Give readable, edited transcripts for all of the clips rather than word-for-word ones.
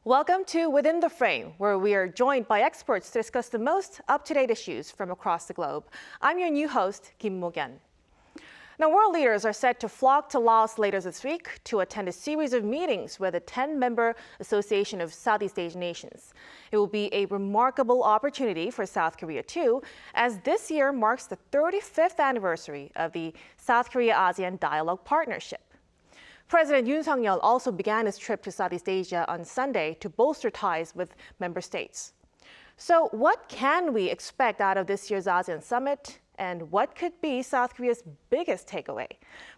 Welcome to Within the Frame, where we are joined by experts to discuss the most up-to-date issues from across the globe. I'm your new host, Kim Mok-yeon. Now, world leaders are set to flock to Laos later this week to attend a series of meetings with the 10-member Association of Southeast Asian Nations. It will be a remarkable opportunity for South Korea, too, as this year marks the 35th anniversary of the South Korea-ASEAN Dialogue Partnership. President Yoon Suk-yeol also began his trip to Southeast Asia on Sunday to bolster ties with member states. So what can we expect out of this year's ASEAN summit? And what could be South Korea's biggest takeaway?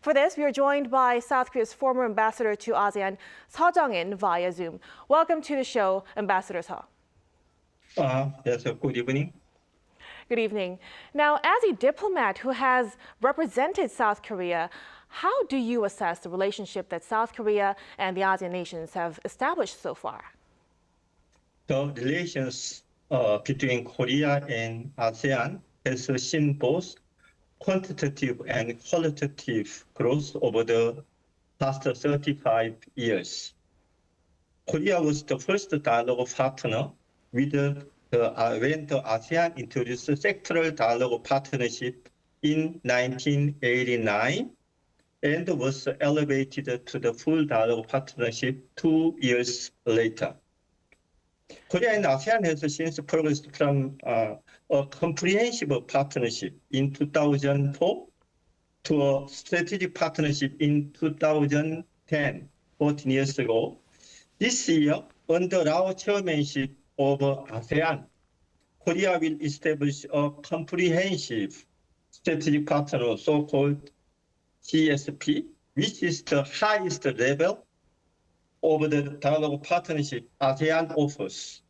For this, we are joined by South Korea's former ambassador to ASEAN, Suh Jeong-in, via Zoom. Welcome to the show, Ambassador Suh. Yes, good evening. Good evening. Now, as a diplomat who has represented South Korea, how do you assess the relationship that South Korea and the ASEAN nations have established so far? The relations between Korea and ASEAN has seen both quantitative and qualitative growth over the past 35 years. Korea was the first dialogue partner with when the ASEAN introduced sectoral dialogue partnership in 1989 and was elevated to the full dialogue partnership 2 years later. Korea and ASEAN has since progressed from a comprehensive partnership in 2004 to a strategic partnership in 2010, 14 years ago. This year, under our chairmanship of ASEAN, Korea will establish a comprehensive strategic partner, so-called GSP, which is the highest level of the dialogue partnership ASEAN offers.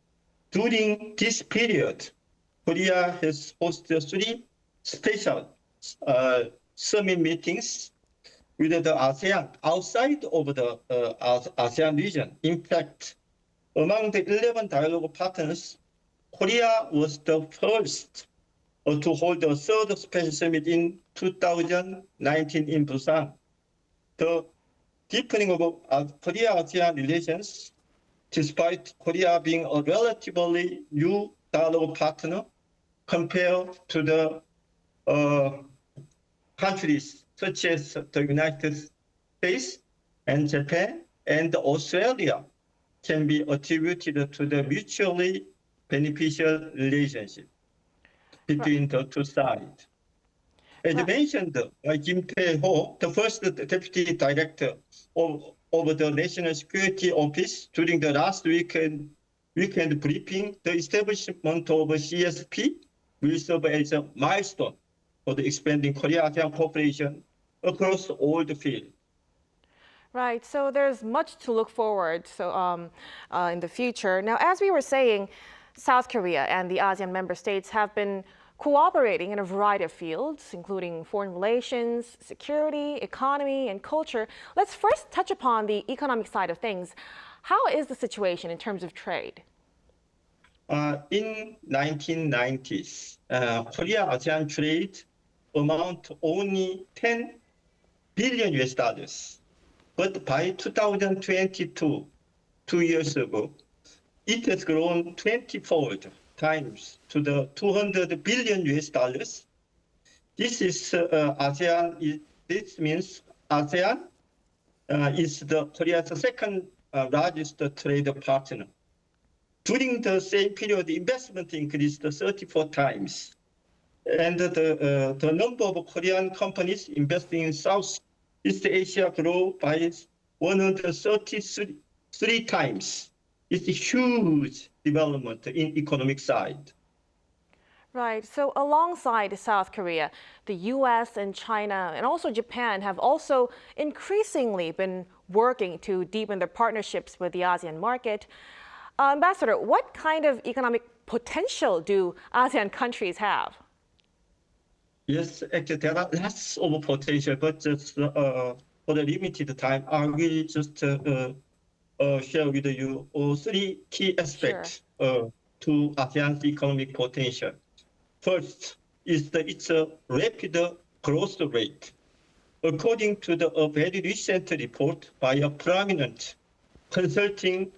During this period, Korea has hosted 3 special summit meetings with the ASEAN outside of the ASEAN region. In fact, among the 11 dialogue partners, Korea was the first to hold a third special summit in 2019 in Busan. The deepening of Korea-ASEAN relations, despite Korea being a relatively new dialogue partner compared to the countries such as the United States and Japan and Australia, can be attributed to the mutually beneficial relationship between the two sides. As mentioned by Kim Tae-ho, the first deputy director of the National Security Office, during the last weekend briefing, the establishment of CSP will serve as a milestone for the expanding Korea-ASEAN cooperation across all the fields. Right, so there's much to look forward in the future. Now, as we were saying, South Korea and the ASEAN member states have been cooperating in a variety of fields, including foreign relations, security, economy, and culture. Let's first touch upon the economic side of things. How is the situation in terms of trade? In 1990s, Korea-ASEAN trade amount only 10 billion US dollars. But by 2022, 2 years ago, it has grown 20-fold times to the 200 billion US dollars. This is ASEAN. This means ASEAN is Korea's second largest trade partner. During the same period, investment increased 34 times, and the number of Korean companies investing in Southeast Asia grew by 133 times. It's a huge development in economic side. Right, so alongside South Korea, the US and China and also Japan have also increasingly been working to deepen their partnerships with the ASEAN market. Ambassador, what kind of economic potential do ASEAN countries have? Yes, actually there are lots of potential, but just for the limited time, I will just share with you 3 key aspects to ASEAN's economic potential. First is its rapid growth rate. According to a very recent report by a prominent consulting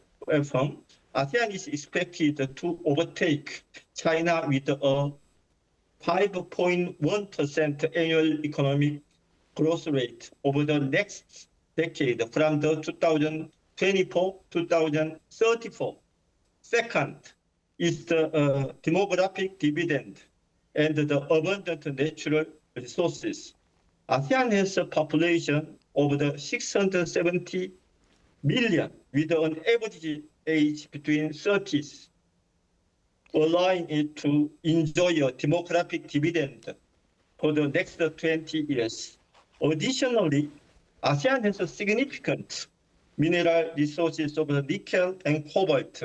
firm, ASEAN is expected to overtake China with a 5.1% annual economic growth rate over the next decade from the 2024-2034. Second is the demographic dividend and the abundant natural resources. ASEAN has a population of the 670 million with an average age between 30s, allowing it to enjoy a demographic dividend for the next 20 years. Additionally, ASEAN has a significant mineral resources of nickel and cobalt,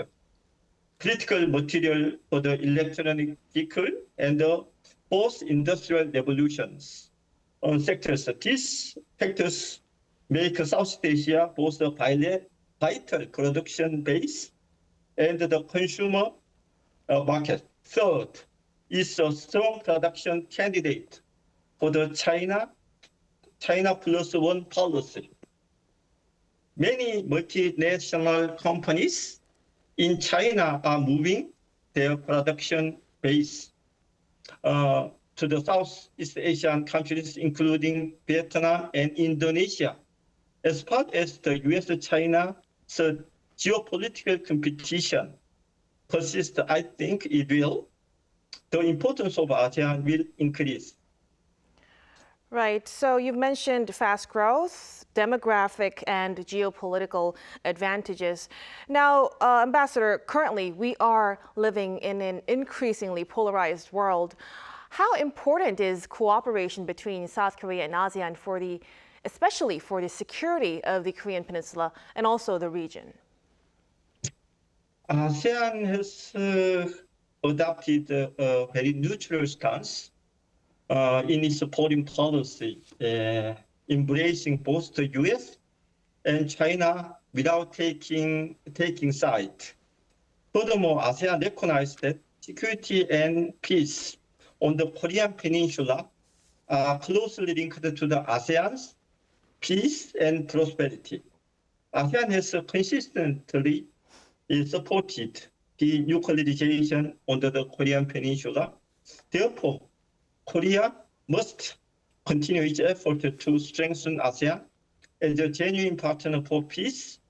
critical material for the electronic vehicle and the post-industrial revolutions sectors. These factors make Southeast Asia both a vital production base and the consumer market. Third is a strong production candidate for the China plus one policy. Many multinational companies in China are moving their production base to the Southeast Asian countries, including Vietnam and Indonesia. As part as the U.S.-China geopolitical competition persists, I think it will. The importance of ASEAN will increase. Right. So you've mentioned fast growth, demographic, and geopolitical advantages. Now, Ambassador, currently we are living in an increasingly polarized world. How important is cooperation between South Korea and ASEAN especially for the security of the Korean Peninsula and also the region? ASEAN has adopted a very neutral stance in its foreign policy, embracing both the U.S. and China without taking side. Furthermore, ASEAN recognized that security and peace on the Korean Peninsula are closely linked to the ASEAN's peace and prosperity. ASEAN has consistently supported denuclearization on the Korean Peninsula. Therefore, Korea must continue its effort to strengthen ASEAN as a genuine partner for peace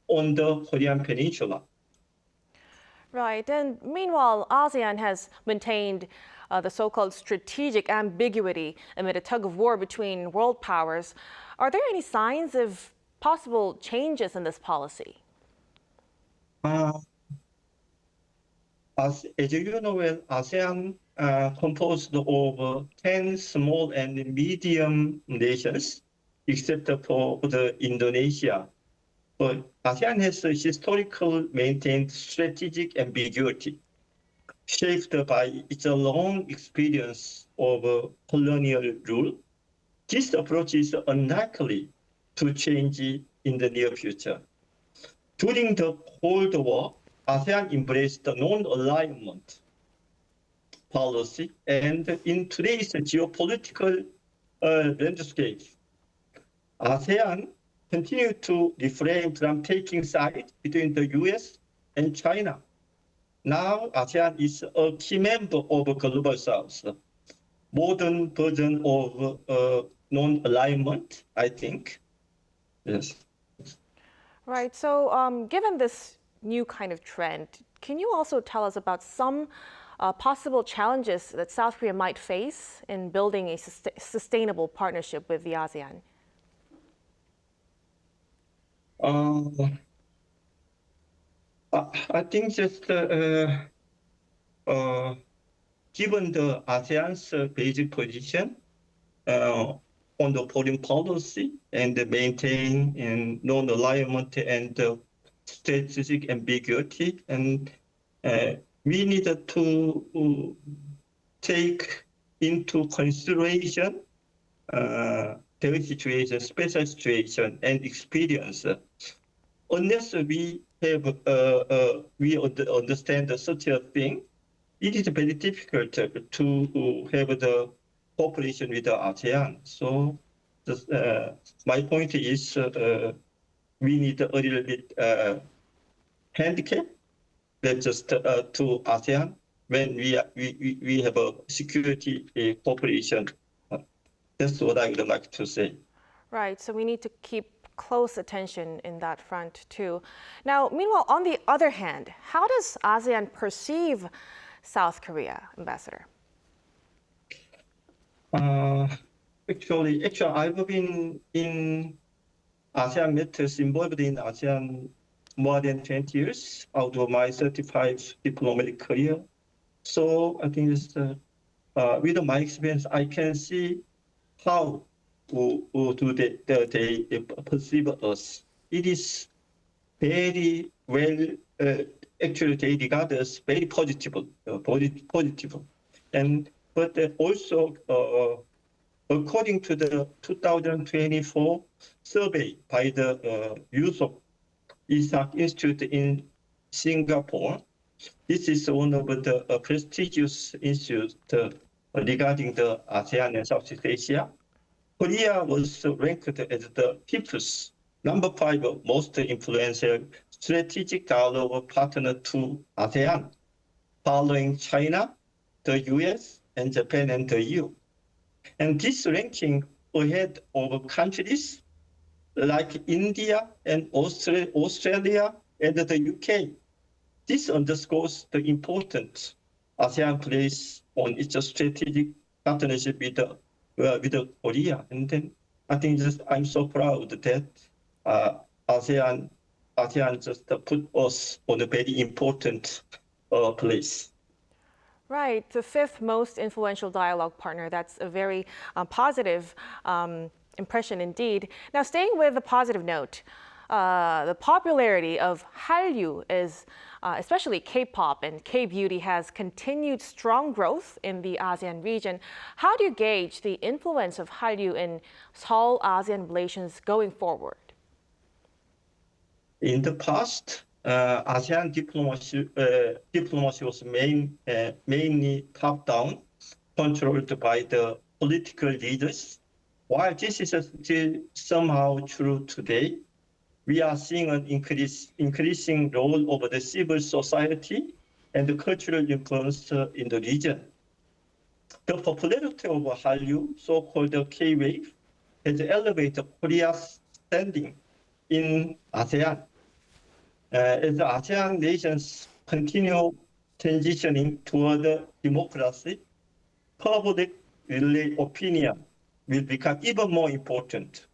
on the Korean Peninsula. Right. And meanwhile, ASEAN has maintained the so-called strategic ambiguity amid a tug of war between world powers. Are there any signs of possible changes in this policy? As you know, ASEAN composed of 10 small and medium nations, except for Indonesia. But ASEAN has historically maintained strategic ambiguity, shaped by its long experience of colonial rule. This approach is unlikely to change in the near future. During the Cold War, ASEAN embraced the non-alignment policy, and in today's geopolitical landscape, ASEAN continued to refrain from taking sides between the U.S. and China. Now, ASEAN is a key member of Global South, modern version of non-alignment, I think. Yes. Right. So given this new kind of trend, can you also tell us about some possible challenges that South Korea might face in building a sustainable partnership with the ASEAN? I think just given the ASEAN's basic position on the foreign policy and maintain in non-alignment and strategic ambiguity, and we need to take into consideration their situation, special situation, and experience. Unless we have understand such a thing, it is very difficult to have the cooperation with the ASEAN. So my point is we need a little bit handicap not just to ASEAN when we have a security cooperation. That's what I would like to say. Right, so we need to keep close attention in that front too. Now, meanwhile, on the other hand, how does ASEAN perceive South Korea, Ambassador? Actually, I've been in ASEAN matters, involved in ASEAN more than 20 years out of my 35 diplomatic career. So I think it's, with my experience, I can see how do they perceive us. It is very well, actually they regard us very positive. But also, according to the 2024 survey by the Yoon Suk-yeol Institute in Singapore, this is one of the prestigious institutes regarding the ASEAN and Southeast Asia. Korea was ranked as the fifth, number 5 most influential strategic dialogue partner to ASEAN, following China, the US, and Japan and the EU. And this ranking ahead of countries like India and Australia and the UK. This underscores the importance ASEAN plays on its strategic partnership with Korea. And then I think I'm so proud that ASEAN just put us on a very important place. Right, the 5th most influential dialogue partner. That's a very positive impression indeed. Now, staying with a positive note, the popularity of Hallyu is, especially K-pop and K-beauty, has continued strong growth in the ASEAN region. How do you gauge the influence of Hallyu in Seoul-ASEAN relations going forward? In the past, ASEAN diplomacy was mainly top-down, controlled by the political leaders. While this is still somehow true today, we are seeing an increasing role of the civil society and the cultural influence in the region. The popularity of Hallyu, so-called K-wave, has elevated Korea's standing in ASEAN. As the ASEAN nations continue transitioning toward democracy, public opinion will become even more important.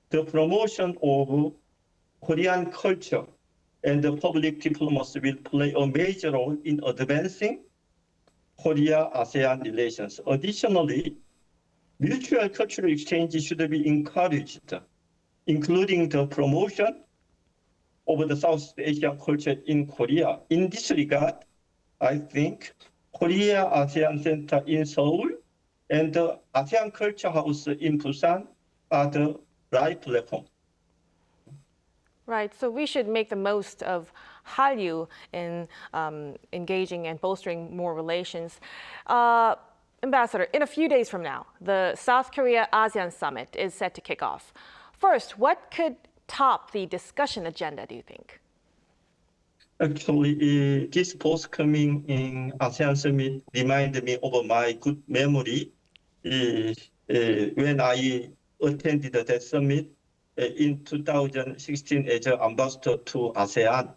The promotion of Korean culture and the public diplomacy will play a major role in advancing Korea-ASEAN relations. Additionally, mutual cultural exchange should be encouraged, including the promotion of the South Asian culture in Korea. In this regard, I think Korea-ASEAN Center in Seoul and the ASEAN Culture House in Busan are the right platform. Right, so we should make the most of Hallyu in engaging and bolstering more relations. Ambassador, in a few days from now, the South Korea-ASEAN summit is set to kick off. First, what could top the discussion agenda, do you think? Actually, this forthcoming in ASEAN summit reminded me of my good memory when I attended that summit in 2016 as an ambassador to ASEAN.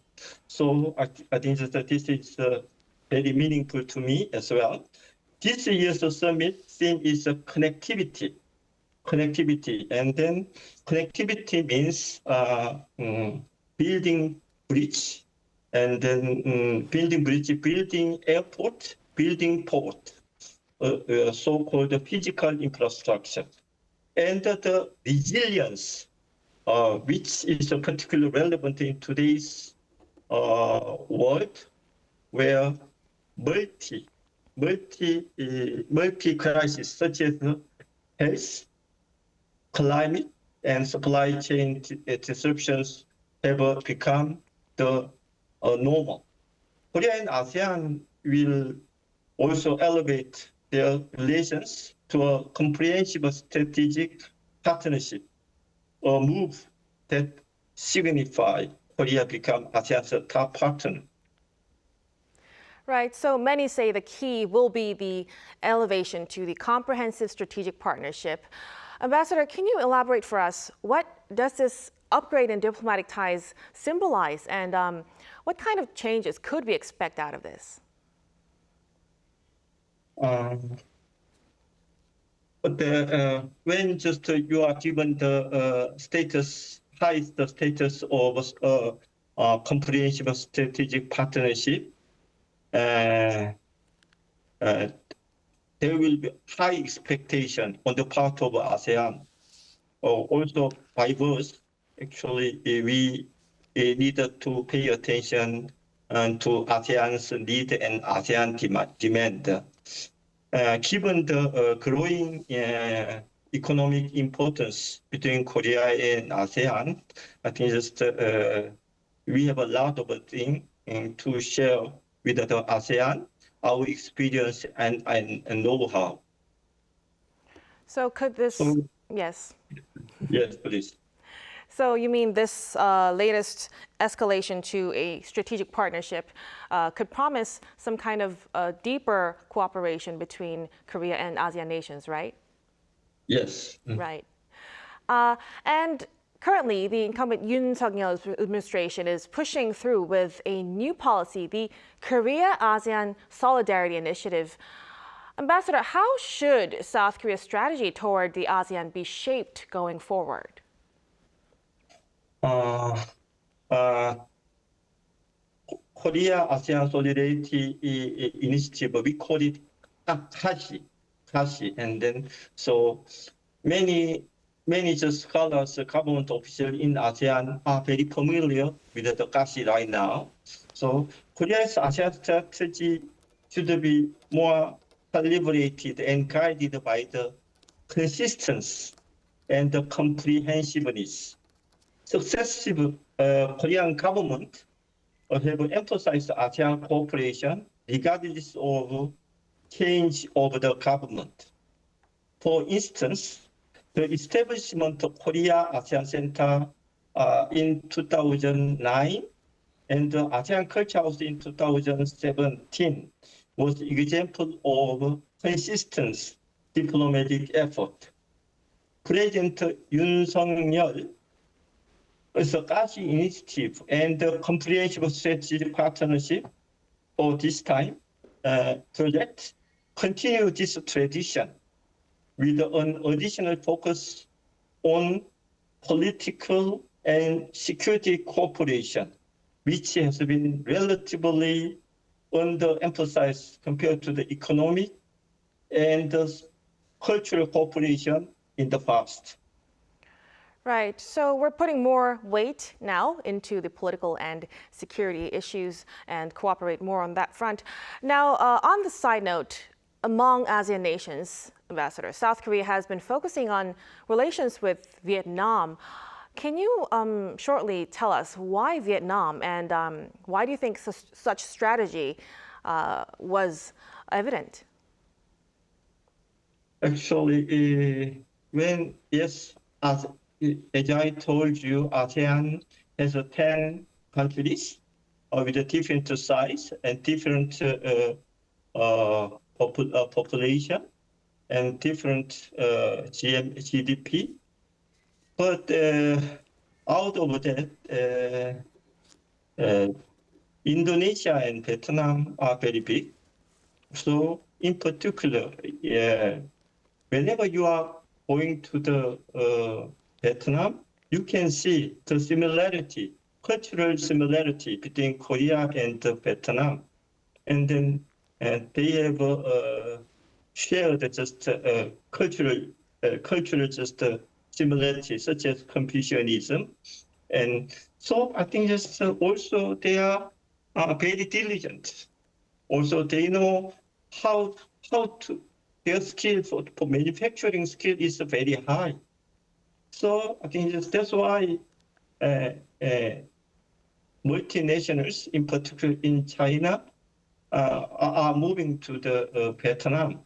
So I think that this is very meaningful to me as well. This year's summit theme is connectivity. And then connectivity means building bridge, and then building bridge, building airport, building port, so-called physical infrastructure, and the resilience, which is particularly relevant in today's world, where multi crises such as health, climate, and supply chain disruptions have become the normal. Korea and ASEAN will also elevate their relations to a comprehensive strategic partnership, a move that signifies Korea become ASEAN's top partner. Right, so many say the key will be the elevation to the comprehensive strategic partnership. Ambassador, can you elaborate for us? What does this upgrade in diplomatic ties symbolize, and what kind of changes could we expect out of this? When just you are given the highest status of comprehensive strategic partnership, there will be high expectation on the part of ASEAN. Also, by us, actually, we needed to pay attention to ASEAN's need and ASEAN demand. Given the growing economic importance between Korea and ASEAN, I think just we have a lot of things to share with the ASEAN, our experience and know-how. So could this, yes. Yes, please. So you mean this latest escalation to a strategic partnership could promise some kind of deeper cooperation between Korea and ASEAN nations, right? Yes. Right. And currently, the incumbent Yoon Suk-yeol's administration is pushing through with a new policy, the Korea-ASEAN Solidarity Initiative. Ambassador, how should South Korea's strategy toward the ASEAN be shaped going forward? Korea-ASEAN Solidarity Initiative, we call it KASI, and then so many scholars, government officials in ASEAN are very familiar with the KASI right now. So Korea's ASEAN strategy should be more calibrated and guided by the consistency and the comprehensiveness. Successive Korean government have emphasized ASEAN cooperation regardless of change of the government. For instance, the establishment of Korea-ASEAN Center in 2009 and the ASEAN Culture House in 2017 was an example of consistent diplomatic effort. President Yoon Suk-yeol the KASI initiative and the comprehensive strategic partnership for this time project continue this tradition with an additional focus on political and security cooperation, which has been relatively underemphasized compared to the economic and the cultural cooperation in the past. Right, so we're putting more weight now into the political and security issues and cooperate more on that front. Now, on the side note, among ASEAN nations, Ambassador, South Korea has been focusing on relations with Vietnam. Can you shortly tell us why Vietnam, and why do you think such strategy was evident? Actually, as I told you, ASEAN has 10 countries with a different size and different population and different GDP. But out of that, Indonesia and Vietnam are very big. So in particular, whenever you are going to the Vietnam, you can see the similarity, cultural similarity between Korea and Vietnam. And then they have shared just cultural just similarity, such as Confucianism. And so I think just also they are very diligent. Also, they know how to, their skill for manufacturing skill is very high. So I think that's why multinationals, in particular in China, are moving to the Vietnam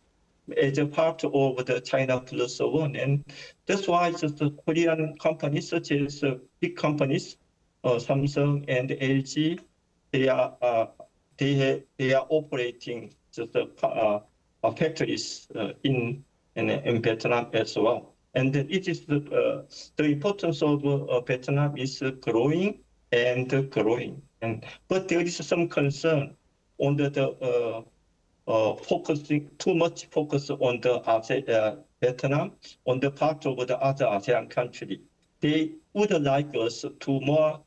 as a part of the China Plus One. And that's why just the Korean companies, such as big companies, Samsung and LG, they they are operating just factories in Vietnam as well. And it is the importance of Vietnam is growing and growing. But there is some concern on the focusing too much focus on the Vietnam on the part of the other ASEAN country. They would like us to more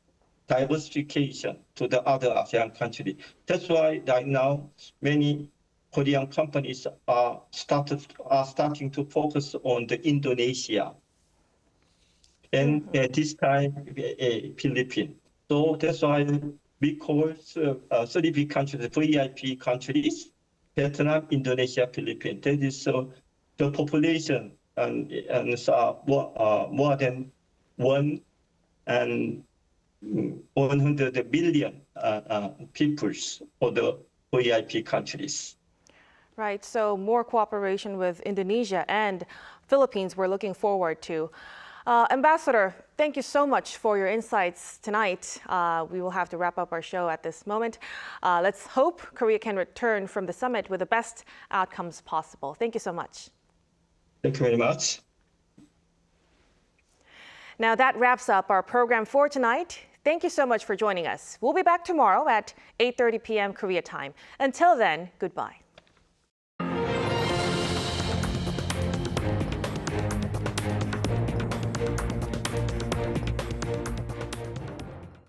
diversification to the other ASEAN country. That's why right now many Korean companies are starting to focus on the Indonesia and this time Philippines. So that's why we call 3 big countries VIP countries: Vietnam, Indonesia, Philippines. That is the population and more than 100 million people for the VIP countries. Right, so more cooperation with Indonesia and Philippines we're looking forward to. Ambassador, thank you so much for your insights tonight. We will have to wrap up our show at this moment. Let's hope Korea can return from the summit with the best outcomes possible. Thank you so much. Thank you very much. Now that wraps up our program for tonight. Thank you so much for joining us. We'll be back tomorrow at 8:30 p.m. Korea time. Until then, goodbye.